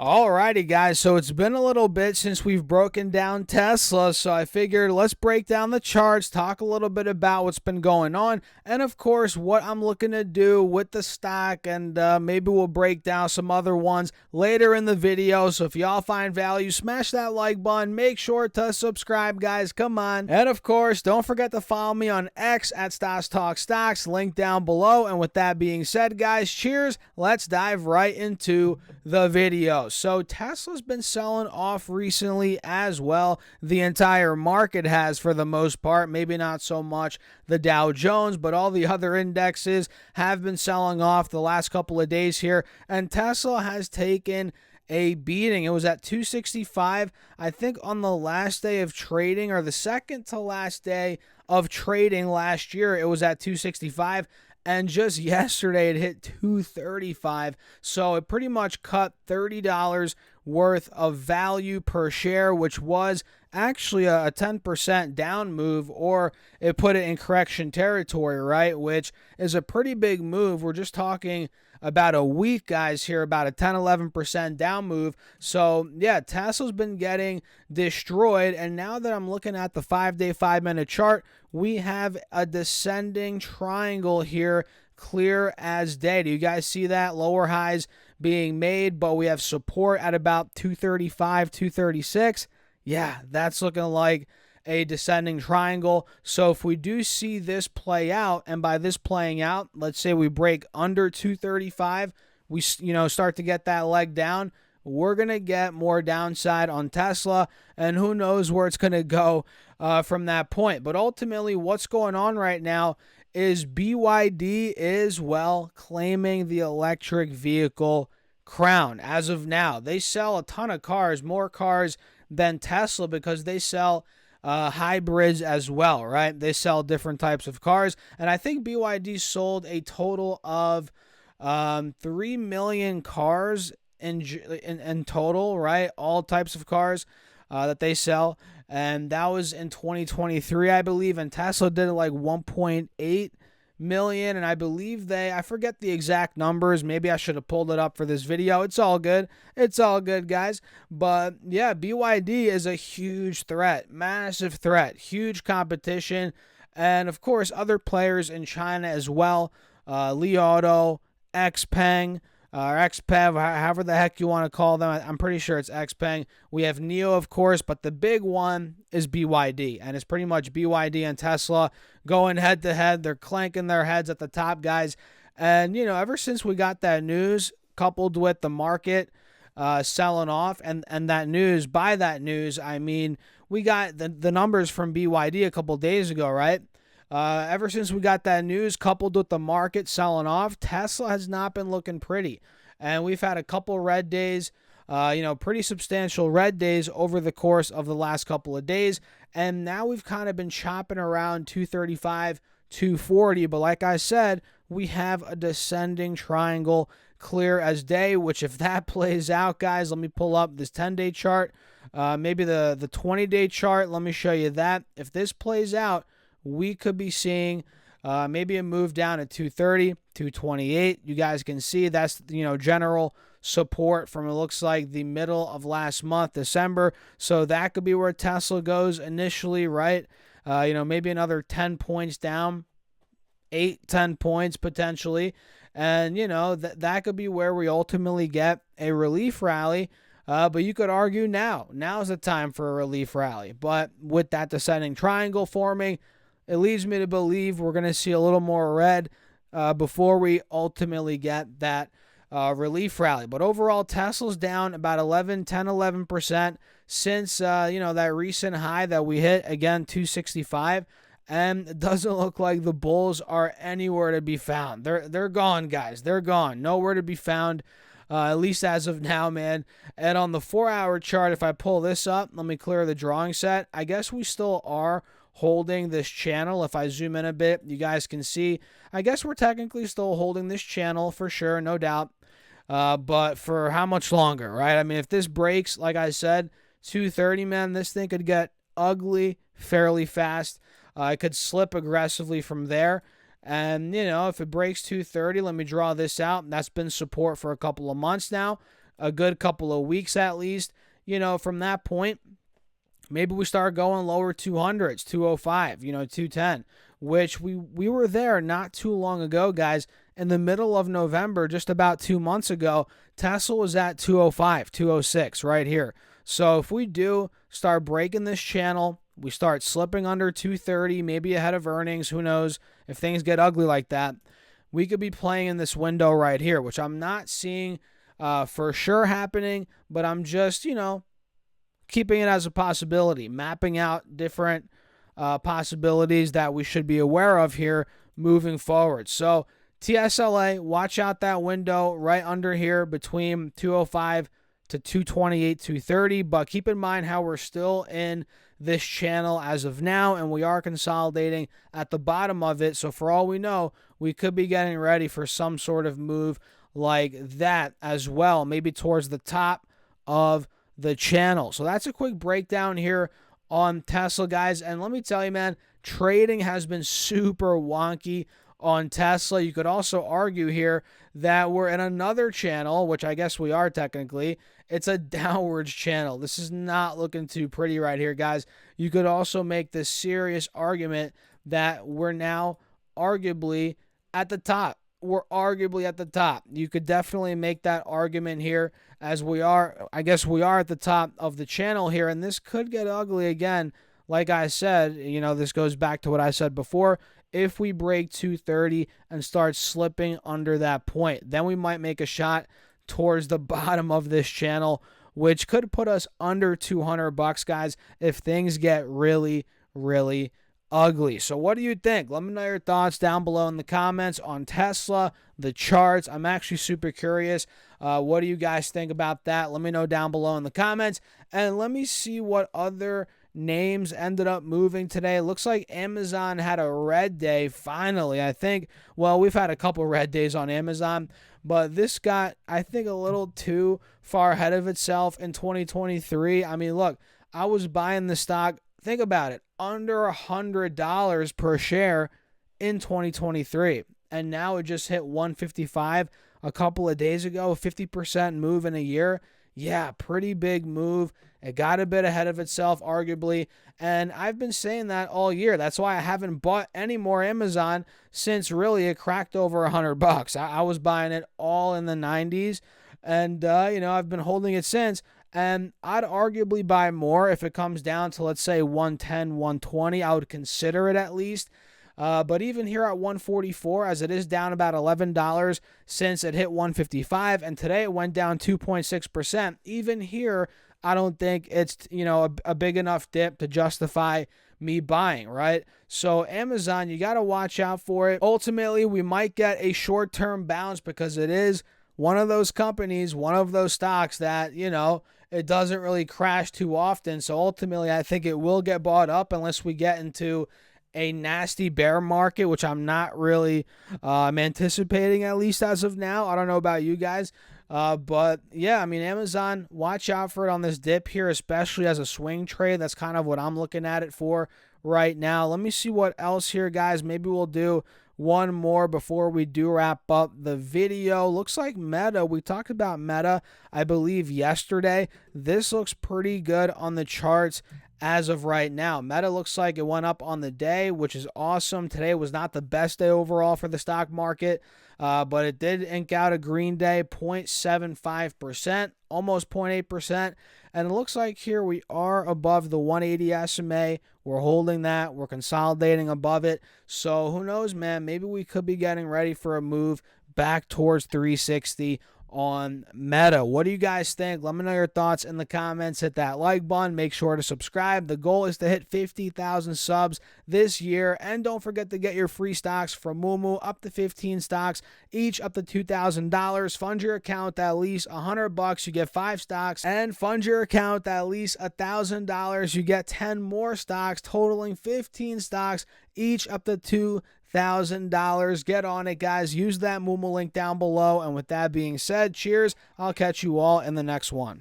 Alrighty, guys. So it's been a little bit since we've broken down Tesla. So I figured let's break down the charts, talk a little bit about what's been going on, and of course, what I'm looking to do with the stock. And maybe we'll break down some other ones later in the video. So if y'all find value, smash that like button. Make sure to subscribe, guys. Come on. And of course, don't forget to follow me on X at Stas Talk Stocks, link down below. And with that being said, guys, cheers. Let's dive right into the video. So Tesla's been selling off recently as well. The entire market has, for the most part. Maybe not so much the Dow Jones, but all the other indexes have been selling off the last couple of days here. And Tesla has taken a beating. It was at 265, I think, on the last day of trading, or the second to last day of trading last year. It was at 265. And just yesterday, it hit 235. So it pretty much cut $30 worth of value per share, which was actually a 10% down move, or it put it in correction territory, right? Which is a pretty big move. We're just talking about a week, guys, here, about a 10-11% down move. So yeah, Tesla's been getting destroyed. And now that I'm looking at the 5-day 5-minute chart, we have a descending triangle here, clear as day. Do you guys see that? Lower highs being made, but we have support at about 235, 236. Yeah, that's looking like a descending triangle. So if we do see this play out, and by this playing out, let's say we break under 235, we start to get that leg down, we're going to get more downside on Tesla, and who knows where it's going to go from that point. But ultimately, what's going on right now is BYD is, well, claiming the electric vehicle crown. As of now, they sell a ton of cars, more cars than Tesla, because they sell hybrids as well, right? They sell different types of cars. And I think BYD sold a total of 3 million cars in total, right? All types of cars that they sell. And that was in 2023, I believe. And Tesla did like 1.8 million. And I believe I forget the exact numbers. Maybe I should have pulled it up for this video. It's all good. It's all good, guys. But yeah, BYD is a huge threat, massive threat, huge competition. And of course, other players in China as well. Li Auto, XPeng, or XPEV, however the heck you want to call them. I'm pretty sure it's XPeng. We have NIO, of course, but the big one is BYD, and it's pretty much BYD and Tesla going head to head. They're clanking their heads at the top, guys. And, ever since we got that news, coupled with the market selling off, and that news, by that news, I mean, we got the numbers from BYD a couple days ago, right? Ever since we got that news, coupled with the market selling off, Tesla has not been looking pretty. And we've had a couple red days, pretty substantial red days over the course of the last couple of days. And now we've kind of been chopping around 235, 240. But like I said, we have a descending triangle clear as day, which if that plays out, guys, let me pull up this 10-day chart, maybe the 20-day chart. Let me show you that. If this plays out, we could be seeing maybe a move down at 230, 228. You guys can see that's, general support from, it looks like, the middle of last month, December. So that could be where Tesla goes initially, right? Maybe another 10 points down, 10 points potentially. And, that could be where we ultimately get a relief rally. But you could argue now's the time for a relief rally. But with that descending triangle forming, it leads me to believe we're going to see a little more red before we ultimately get that relief rally. But overall, Tesla's down about 11% since, that recent high that we hit, again, 265. And it doesn't look like the bulls are anywhere to be found. They're gone, guys. They're gone. Nowhere to be found, at least as of now, man. And on the 4-hour chart, if I pull this up, let me clear the drawing set. I guess we still are holding this channel. If I zoom in a bit, you guys can see, I guess we're technically still holding this channel for sure, no doubt. But for how much longer, right? I mean, if this breaks, like I said, 230, man, this thing could get ugly fairly fast. It could slip aggressively from there. And, if it breaks 230, let me draw this out. That's been support for a couple of months now. a good couple of weeks at least. From that point, maybe we start going lower 200s, 205, 210, which we were there not too long ago, guys. In the middle of November, just about 2 months ago, Tesla was at 205, 206 right here. So if we do start breaking this channel, we start slipping under 230, maybe ahead of earnings, who knows, if things get ugly like that, we could be playing in this window right here, which I'm not seeing for sure happening, but I'm just, keeping it as a possibility, mapping out different possibilities that we should be aware of here moving forward. So TSLA, watch out that window right under here between 205 to 228, 230, but keep in mind how we're still in this channel as of now, and we are consolidating at the bottom of it. So for all we know, we could be getting ready for some sort of move like that as well, maybe towards the top of the channel. So that's a quick breakdown here on Tesla, guys. And let me tell you, man, trading has been super wonky on Tesla. You could also argue here that we're in another channel, which I guess we are technically. It's a downwards channel. This is not looking too pretty right here, guys. You could also make this serious argument that we're now arguably at the top. We're arguably at the top. You could definitely make that argument here, as we are, I guess we are at the top of the channel here, and this could get ugly again. Like I said, this goes back to what I said before. If we break 230 and start slipping under that point, then we might make a shot towards the bottom of this channel, which could put us under $200, guys, if things get really, really ugly. So what do you think? Let me know your thoughts down below in the comments on Tesla, the charts. I'm actually super curious. What do you guys think about that? Let me know down below in the comments. And let me see what other names ended up moving today. Looks like Amazon had a red day finally. I think, well, we've had a couple red days on Amazon, but this got, I think, a little too far ahead of itself in 2023. I mean, look, I was buying the stock, think about it, under $100 per share in 2023, and now it just hit 155 a couple of days ago, 50% move in a year. Yeah, pretty big move. It got a bit ahead of itself, arguably, and I've been saying that all year. That's why I haven't bought any more Amazon since really it cracked over $100. I was buying it all in the 90s, and I've been holding it since. And I'd arguably buy more if it comes down to, let's say, 110, 120. I would consider it at least. But even here at 144, as it is down about $11 since it hit 155, and today it went down 2.6%. Even here, I don't think it's, a big enough dip to justify me buying, right? So Amazon, you got to watch out for it. Ultimately, we might get a short-term bounce because it is one of those companies, one of those stocks that, it doesn't really crash too often. So ultimately, I think it will get bought up unless we get into a nasty bear market, which I'm not really anticipating, at least as of now. I don't know about you guys. But yeah, I mean, Amazon, watch out for it on this dip here, especially as a swing trade. That's kind of what I'm looking at it for right now. Let me see what else here, guys. Maybe we'll do one more before we do wrap up the video. Looks like Meta. We talked about Meta, I believe, yesterday. This looks pretty good on the charts as of right now. Meta looks like it went up on the day, which is awesome. Today was not the best day overall for the stock market, but it did ink out a green day, 0.75%, almost 0.8%. And it looks like here we are above the 180 SMA. We're holding that. We're consolidating above it. So who knows, man? Maybe we could be getting ready for a move back towards 360 on Meta. What do you guys think? Let me know your thoughts in the comments. Hit that like button. Make sure to subscribe. The goal is to hit 50,000 subs this year. And don't forget to get your free stocks from Moomoo, up to 15 stocks, each up to $2,000. Fund your account at least $100. You get 5 stocks. And fund your account at least $1,000. You get 10 more stocks, totaling 15 stocks, each up to $2,000. Get on it, guys. Use that Moomoo link down below. And with that being said, cheers. I'll catch you all in the next one.